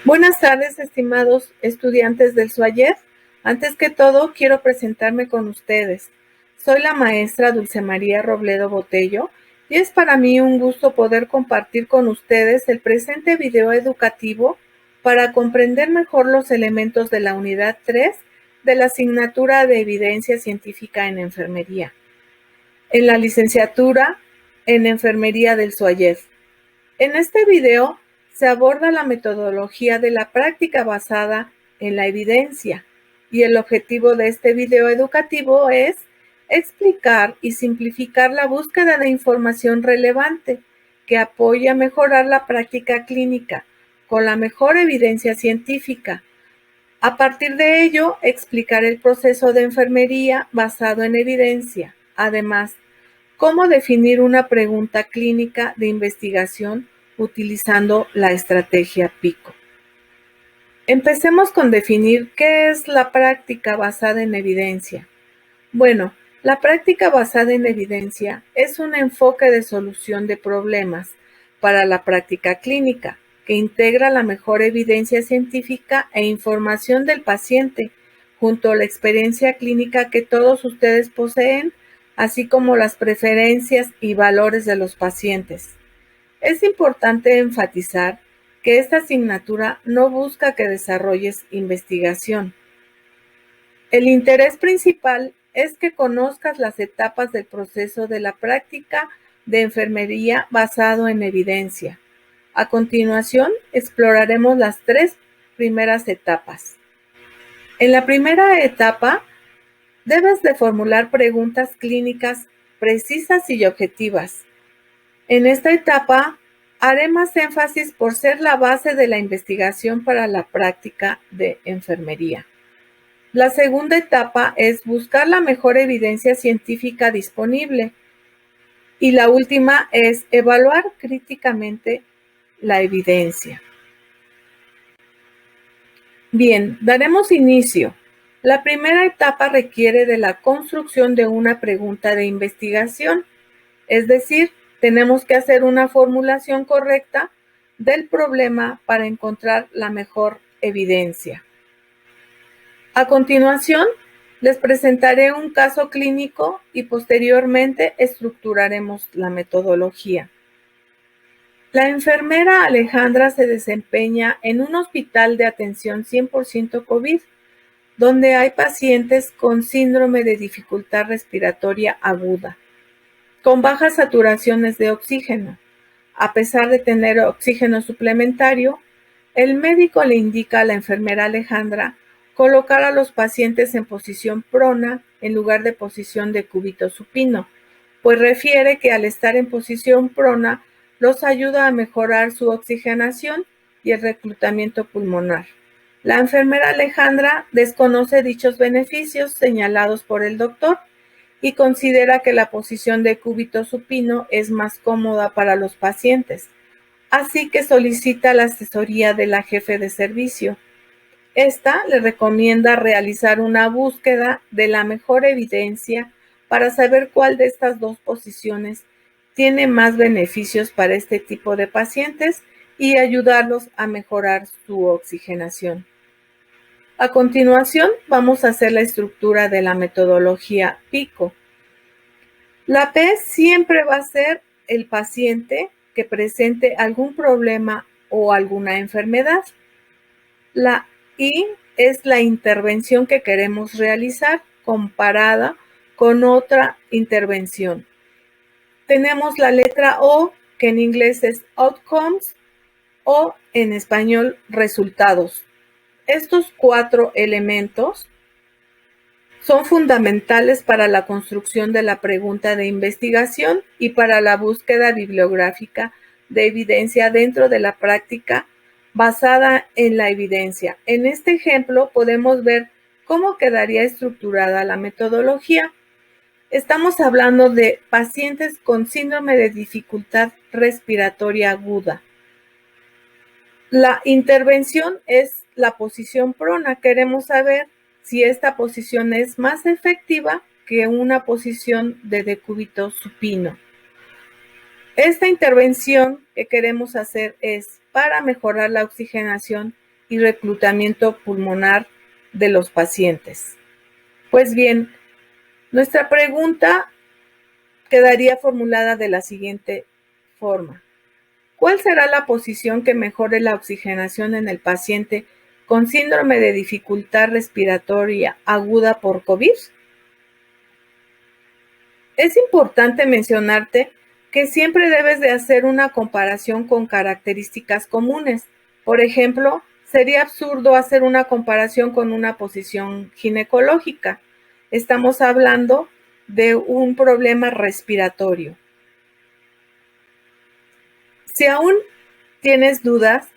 Buenas tardes, estimados estudiantes del SUAYER. Antes que todo, quiero presentarme con ustedes. Soy la maestra Dulce María Robledo Botello y es para mí un gusto poder compartir con ustedes el presente video educativo para comprender mejor los elementos de la unidad 3 de la asignatura de Evidencia Científica en Enfermería, en la licenciatura en Enfermería del SUAYER. En este video se aborda la metodología de la práctica basada en la evidencia y el objetivo de este video educativo es explicar y simplificar la búsqueda de información relevante que apoya a mejorar la práctica clínica con la mejor evidencia científica. A partir de ello, explicar el proceso de enfermería basado en evidencia. Además, cómo definir una pregunta clínica de investigación utilizando la estrategia PICO. Empecemos con definir qué es la práctica basada en evidencia. Bueno, la práctica basada en evidencia es un enfoque de solución de problemas para la práctica clínica que integra la mejor evidencia científica e información del paciente junto a la experiencia clínica que todos ustedes poseen, así como las preferencias y valores de los pacientes. Es importante enfatizar que esta asignatura no busca que desarrolles investigación. El interés principal es que conozcas las etapas del proceso de la práctica de enfermería basado en evidencia. A continuación, exploraremos las tres primeras etapas. En la primera etapa, debes de formular preguntas clínicas precisas y objetivas. En esta etapa, haré más énfasis por ser la base de la investigación para la práctica de enfermería. La segunda etapa es buscar la mejor evidencia científica disponible. Y la última es evaluar críticamente la evidencia. Bien, daremos inicio. La primera etapa requiere de la construcción de una pregunta de investigación, es decir, tenemos que hacer una formulación correcta del problema para encontrar la mejor evidencia. A continuación, les presentaré un caso clínico y posteriormente estructuraremos la metodología. La enfermera Alejandra se desempeña en un hospital de atención 100% COVID, donde hay pacientes con síndrome de dificultad respiratoria aguda, con bajas saturaciones de oxígeno. A pesar de tener oxígeno suplementario, el médico le indica a la enfermera Alejandra colocar a los pacientes en posición prona en lugar de posición de cúbito supino, pues refiere que al estar en posición prona los ayuda a mejorar su oxigenación y el reclutamiento pulmonar. La enfermera Alejandra desconoce dichos beneficios señalados por el doctor y considera que la posición de cúbito supino es más cómoda para los pacientes, así que solicita la asesoría de la jefe de servicio. Esta le recomienda realizar una búsqueda de la mejor evidencia para saber cuál de estas dos posiciones tiene más beneficios para este tipo de pacientes y ayudarlos a mejorar su oxigenación. A continuación, vamos a hacer la estructura de la metodología PICO. La P siempre va a ser el paciente que presente algún problema o alguna enfermedad. La I es la intervención que queremos realizar comparada con otra intervención. Tenemos la letra O, que en inglés es outcomes, o en español resultados. Estos cuatro elementos son fundamentales para la construcción de la pregunta de investigación y para la búsqueda bibliográfica de evidencia dentro de la práctica basada en la evidencia. En este ejemplo podemos ver cómo quedaría estructurada la metodología. Estamos hablando de pacientes con síndrome de dificultad respiratoria aguda. La intervención es la posición prona. Queremos saber si esta posición es más efectiva que una posición de decúbito supino. Esta intervención que queremos hacer es para mejorar la oxigenación y reclutamiento pulmonar de los pacientes. Pues bien, nuestra pregunta quedaría formulada de la siguiente forma. ¿Cuál será la posición que mejore la oxigenación en el paciente con síndrome de dificultad respiratoria aguda por COVID? Es importante mencionarte que siempre debes de hacer una comparación con características comunes. Por ejemplo, sería absurdo hacer una comparación con una posición ginecológica. Estamos hablando de un problema respiratorio. Si aún tienes dudas,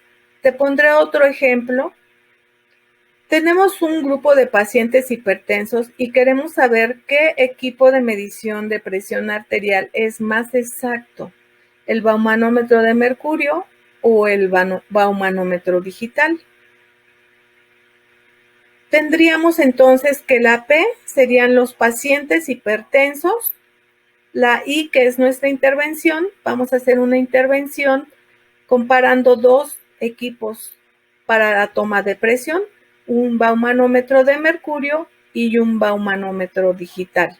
te pondré otro ejemplo. Tenemos un grupo de pacientes hipertensos y queremos saber qué equipo de medición de presión arterial es más exacto, el baumanómetro de mercurio o el baumanómetro digital. Tendríamos entonces que la P serían los pacientes hipertensos, la I, que es nuestra intervención. Vamos a hacer una intervención comparando dos equipos para la toma de presión, un baumanómetro de mercurio y un baumanómetro digital.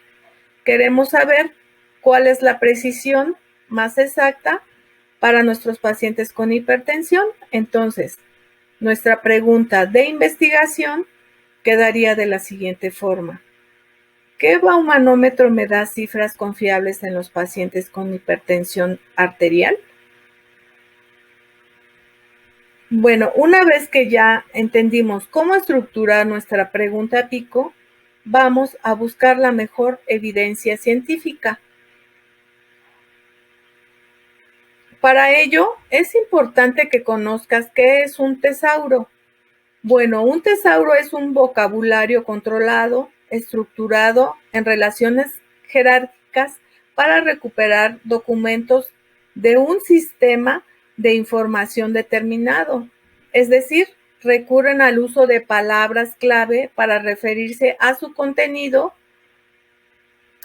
Queremos saber cuál es la precisión más exacta para nuestros pacientes con hipertensión. Entonces, nuestra pregunta de investigación quedaría de la siguiente forma. ¿Qué baumanómetro me da cifras confiables en los pacientes con hipertensión arterial? Bueno, una vez que ya entendimos cómo estructurar nuestra pregunta pico, vamos a buscar la mejor evidencia científica. Para ello, es importante que conozcas qué es un tesauro. Bueno, un tesauro es un vocabulario controlado, estructurado en relaciones jerárquicas para recuperar documentos de un sistema de información determinado. Es decir, recurren al uso de palabras clave para referirse a su contenido.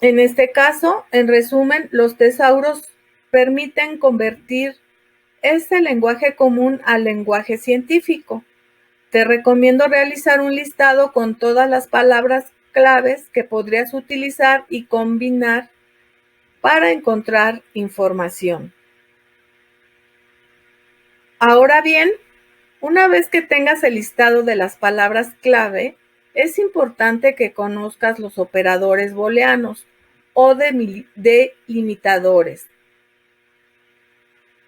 En este caso, en resumen, los tesauros permiten convertir este lenguaje común al lenguaje científico. Te recomiendo realizar un listado con todas las palabras claves que podrías utilizar y combinar para encontrar información. Ahora bien, una vez que tengas el listado de las palabras clave, es importante que conozcas los operadores booleanos o delimitadores.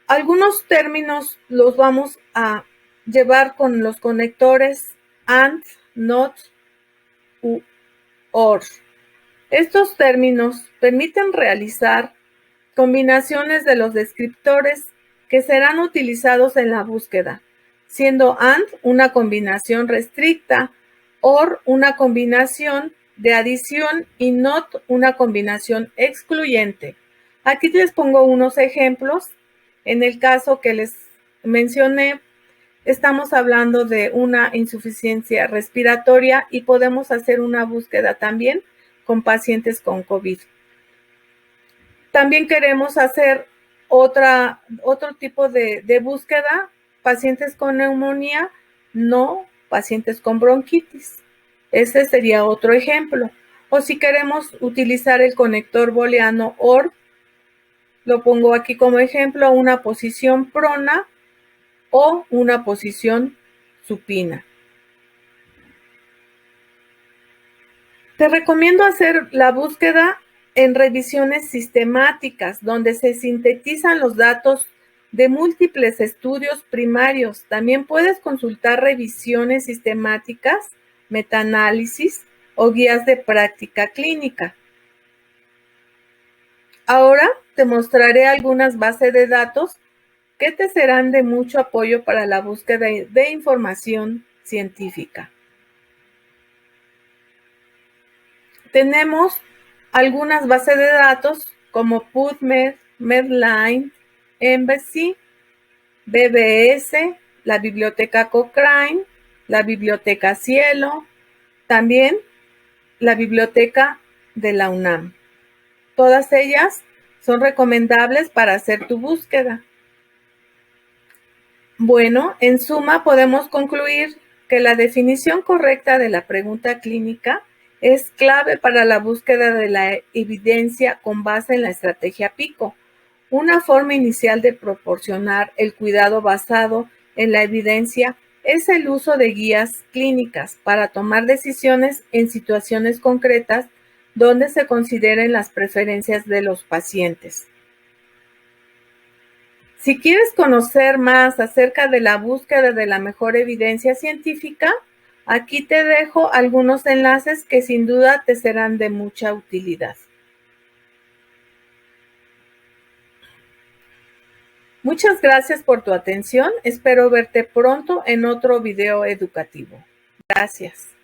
Algunos términos los vamos a llevar con los conectores AND, NOT u OR. Estos términos permiten realizar combinaciones de los descriptores que serán utilizados en la búsqueda, siendo AND una combinación restricta, OR una combinación de adición y NOT una combinación excluyente. Aquí les pongo unos ejemplos. En el caso que les mencioné, estamos hablando de una insuficiencia respiratoria y podemos hacer una búsqueda también con pacientes con COVID. También queremos hacer otro tipo de búsqueda, pacientes con neumonía, no pacientes con bronquitis. Ese sería otro ejemplo. O si queremos utilizar el conector booleano OR, lo pongo aquí como ejemplo, una posición prona o una posición supina. Te recomiendo hacer la búsqueda en revisiones sistemáticas, donde se sintetizan los datos de múltiples estudios primarios. También puedes consultar revisiones sistemáticas, metaanálisis o guías de práctica clínica. Ahora te mostraré algunas bases de datos que te serán de mucho apoyo para la búsqueda de información científica. Tenemos algunas bases de datos como PubMed, Medline, Embassy, BBS, la Biblioteca Cochrane, la Biblioteca Cielo, también la Biblioteca de la UNAM. Todas ellas son recomendables para hacer tu búsqueda. Bueno, en suma podemos concluir que la definición correcta de la pregunta clínica es clave para la búsqueda de la evidencia con base en la estrategia PICO, una forma inicial de proporcionar el cuidado basado en la evidencia es el uso de guías clínicas para tomar decisiones en situaciones concretas donde se consideren las preferencias de los pacientes. Si quieres conocer más acerca de la búsqueda de la mejor evidencia científica, aquí te dejo algunos enlaces que sin duda te serán de mucha utilidad. Muchas gracias por tu atención. Espero verte pronto en otro video educativo. Gracias.